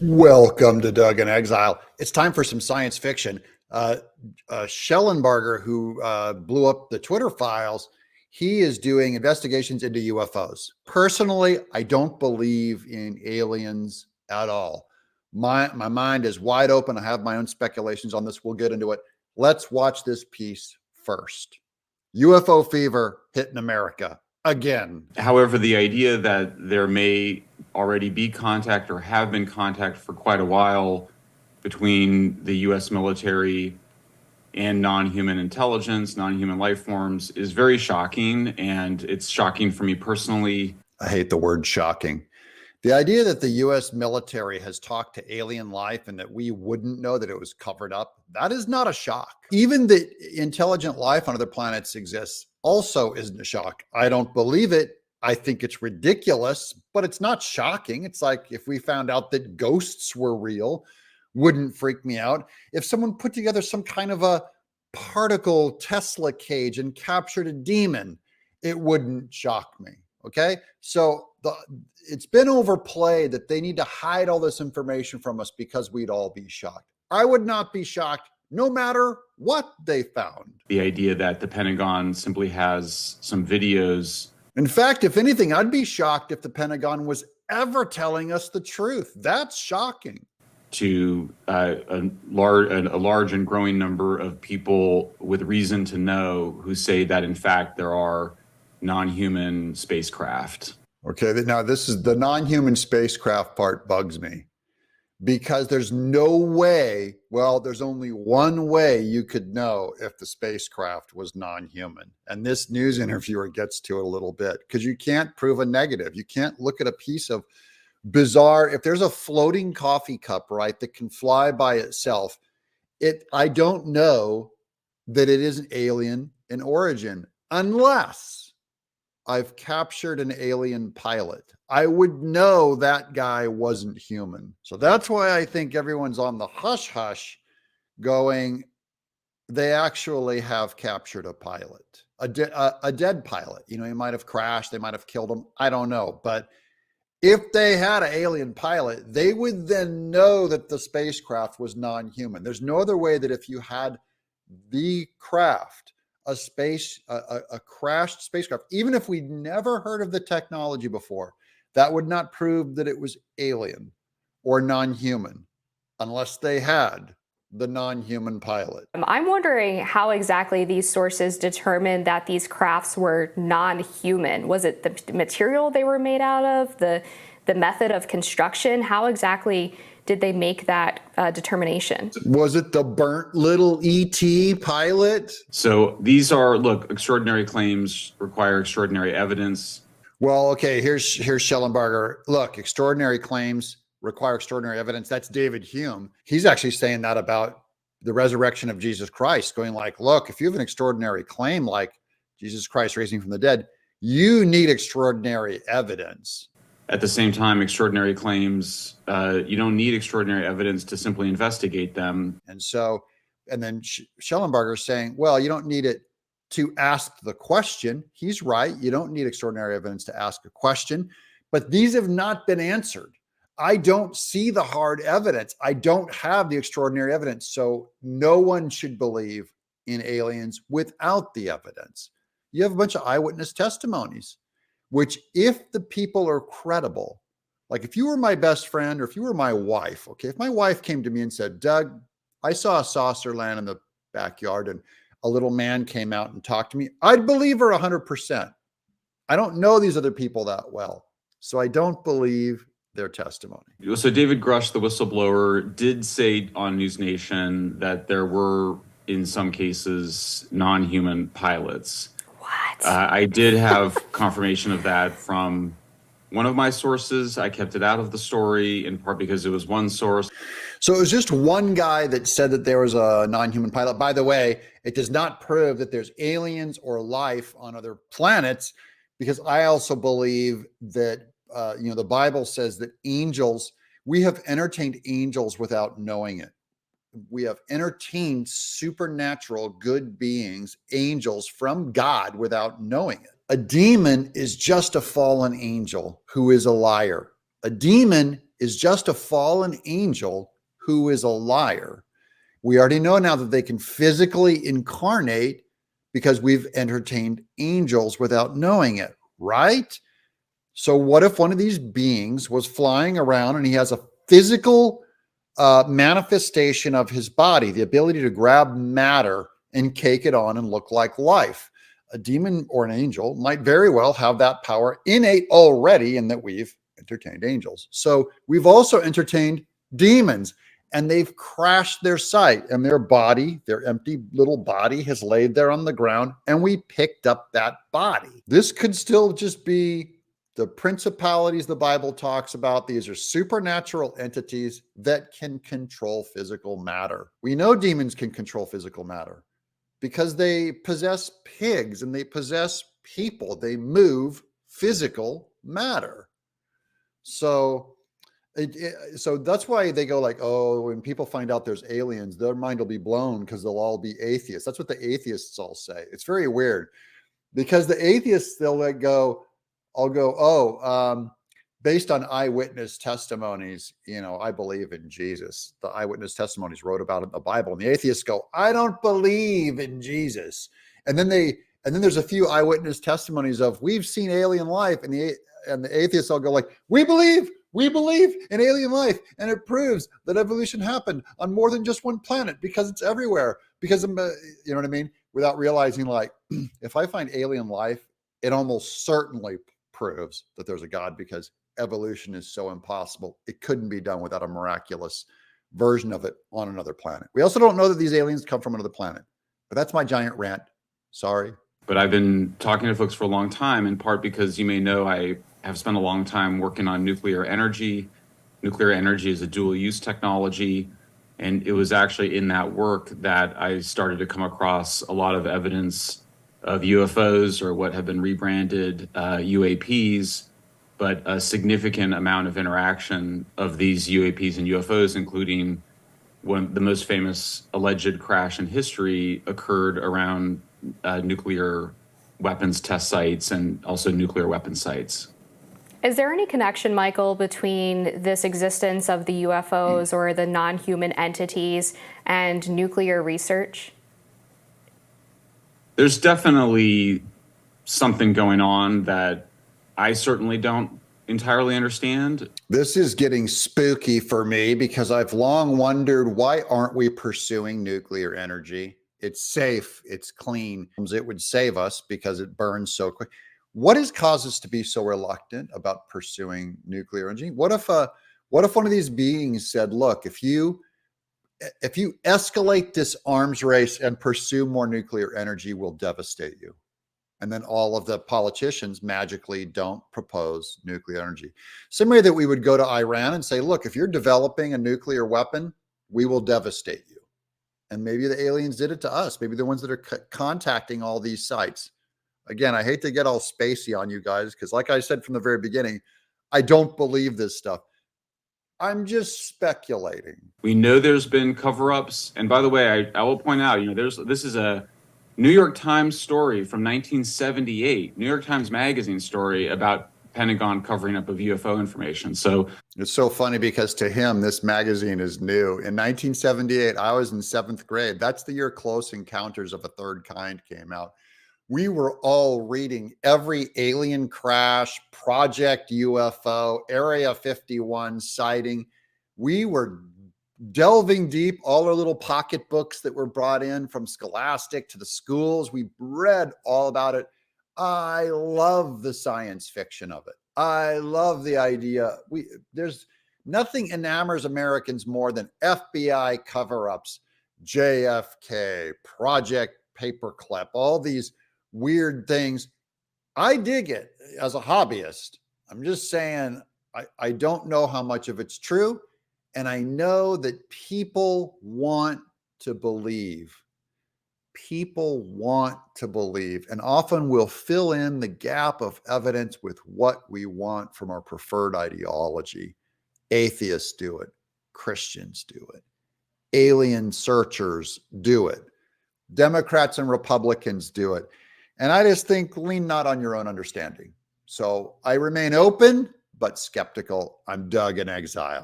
Welcome to Doug in Exile. It's time for some science fiction. Schellenberger, who blew up the Twitter files, he is doing investigations into UFOs. Personally, I don't believe in aliens at all. My mind is wide open. I have my own speculations on this. We'll get into it. Let's watch this piece first. UFO fever hitting America again. However, the idea that there may already be contact or have been contact for quite a while between the U.S. military and non-human intelligence, non-human life forms is very shocking, and it's shocking for me personally. I hate the word shocking. The idea that the U.S. military has talked to alien life and that we wouldn't know that it was covered up, that is not a shock. Even that intelligent life on other planets exists also isn't a shock. I don't believe it. I think it's ridiculous, but it's not shocking. It's like if we found out that ghosts were real, wouldn't freak me out. If someone put together some kind of a particle Tesla cage and captured a demon, it wouldn't shock me. Okay. So it's been overplayed that they need to hide all this information from us because we'd all be shocked. I would not be shocked no matter what they found. The idea that the Pentagon simply has some videos. In fact, if anything, I'd be shocked if the Pentagon was ever telling us the truth. That's shocking. To a large and growing number of people with reason to know who say that, in fact, there are non-human spacecraft. Okay, now this is the non-human spacecraft part bugs me because there's no way, well, there's only one way you could know if the spacecraft was non-human. And this news interviewer gets to it a little bit because you can't prove a negative. You can't look at a piece of bizarre, if there's a floating coffee cup, right, that can fly by itself, I don't know that it is an alien in origin unless I've captured an alien pilot. I would know that guy wasn't human. So that's why I think everyone's on the hush hush going, they actually have captured a pilot, a dead pilot. You know, he might have crashed. They might have killed him. I don't know. But if they had an alien pilot, they would then know that the spacecraft was non-human. There's no other way that if you had the craft, a crashed spacecraft, even if we'd never heard of the technology before, that would not prove that it was alien or non-human unless they had the non-human pilot. I'm wondering how exactly these sources determined that these crafts were non-human. Was it the material they were made out of, the method of construction? How exactly did they make that determination? Was it the burnt little ET pilot? So these are, look, extraordinary claims require extraordinary evidence. Well, okay, here's Schellenberger. Look, extraordinary claims require extraordinary evidence. That's David Hume. He's actually saying that about the resurrection of Jesus Christ, going like, look, if you have an extraordinary claim like Jesus Christ raising from the dead, you need extraordinary evidence. At the same time, extraordinary claims, you don't need extraordinary evidence to simply investigate them. And then Schellenberger saying, well, you don't need it to ask the question. He's right. You don't need extraordinary evidence to ask a question, but these have not been answered. I don't see the hard evidence. I don't have the extraordinary evidence. So no one should believe in aliens without the evidence. You have a bunch of eyewitness testimonies, which if the people are credible, like if you were my best friend or if you were my wife, okay, if my wife came to me and said, Doug, I saw a saucer land in the backyard and a little man came out and talked to me, I'd believe her 100%. I don't know these other people that well, so I don't believe their testimony. So David Grush, the whistleblower, did say on News Nation that there were, in some cases, non-human pilots. What? I did have confirmation of that from one of my sources. I kept it out of the story in part because it was one source. So it was just one guy that said that there was a non-human pilot. By the way, it does not prove that there's aliens or life on other planets, because I also believe that the Bible says that angels, we have entertained angels without knowing it. We have entertained supernatural good beings, angels from God without knowing it. A demon is just a fallen angel who is a liar. A demon is just a fallen angel who is a liar. We already know now that they can physically incarnate because we've entertained angels without knowing it, right? So what if one of these beings was flying around and he has a physical manifestation of his body, the ability to grab matter and cake it on and look like life? A demon or an angel might very well have that power innate already, in that we've entertained angels. So we've also entertained demons, and they've crashed their site, and their body, their empty little body, has laid there on the ground, and we picked up that body. This could still just be the principalities the Bible talks about. These are supernatural entities that can control physical matter. We know demons can control physical matter because they possess pigs and they possess people. They move physical matter. So that's why they go like, oh, when people find out there's aliens, their mind will be blown because they'll all be atheists. That's what the atheists all say. It's very weird because the atheists, I'll go, oh, based on eyewitness testimonies, I believe in Jesus. The eyewitness testimonies wrote about it in the Bible. And the atheists go, I don't believe in Jesus. And then there's a few eyewitness testimonies of, we've seen alien life. And the atheists all go like, we believe in alien life. And it proves that evolution happened on more than just one planet because it's everywhere. Because, you know what I mean? Without realizing, like, if I find alien life, it almost certainly proves that there's a God, because evolution is so impossible. It couldn't be done without a miraculous version of it on another planet. We also don't know that these aliens come from another planet, but that's my giant rant. Sorry. But I've been talking to folks for a long time, in part because you may know I have spent a long time working on nuclear energy. Nuclear energy is a dual use technology. And it was actually in that work that I started to come across a lot of evidence of UFOs, or what have been rebranded UAPs, but a significant amount of interaction of these UAPs and UFOs, including the most famous alleged crash in history occurred around nuclear weapons test sites and also nuclear weapon sites. Is there any connection, Michael, between this existence of the UFOs or the non-human entities and nuclear research? There's definitely something going on that I certainly don't entirely understand. This is getting spooky for me because I've long wondered, why aren't we pursuing nuclear energy? It's safe, it's clean. It would save us because it burns so quick. What has caused us to be so reluctant about pursuing nuclear energy? What if one of these beings said, look, if you escalate this arms race and pursue more nuclear energy, we'll devastate you. And then all of the politicians magically don't propose nuclear energy. Same way that we would go to Iran and say, look, if you're developing a nuclear weapon, we will devastate you. And maybe the aliens did it to us. Maybe the ones that are contacting all these sites. Again, I hate to get all spacey on you guys, because like I said from the very beginning, I don't believe this stuff. I'm just speculating. We know there's been cover-ups. And by the way, I will point out, this is a New York Times story from 1978, New York Times Magazine story about Pentagon covering up of UFO information. So it's so funny because to him, this magazine is new. In 1978, I was in 7th grade. That's the year Close Encounters of a Third Kind came out. We were all reading every alien crash, Project UFO, Area 51 sighting. We were delving deep, all our little pocketbooks that were brought in from Scholastic to the schools. We read all about it. I love the science fiction of it. I love the idea. There's nothing enamors Americans more than FBI cover-ups, JFK, Project Paperclip, all these weird things. I dig it as a hobbyist. I'm just saying, I don't know how much of it's true. And I know that people want to believe. People want to believe, and often we'll fill in the gap of evidence with what we want from our preferred ideology. Atheists do it. Christians do it. Alien searchers do it. Democrats and Republicans do it. And I just think, lean not on your own understanding. So I remain open, but skeptical. I'm Doug in Exile.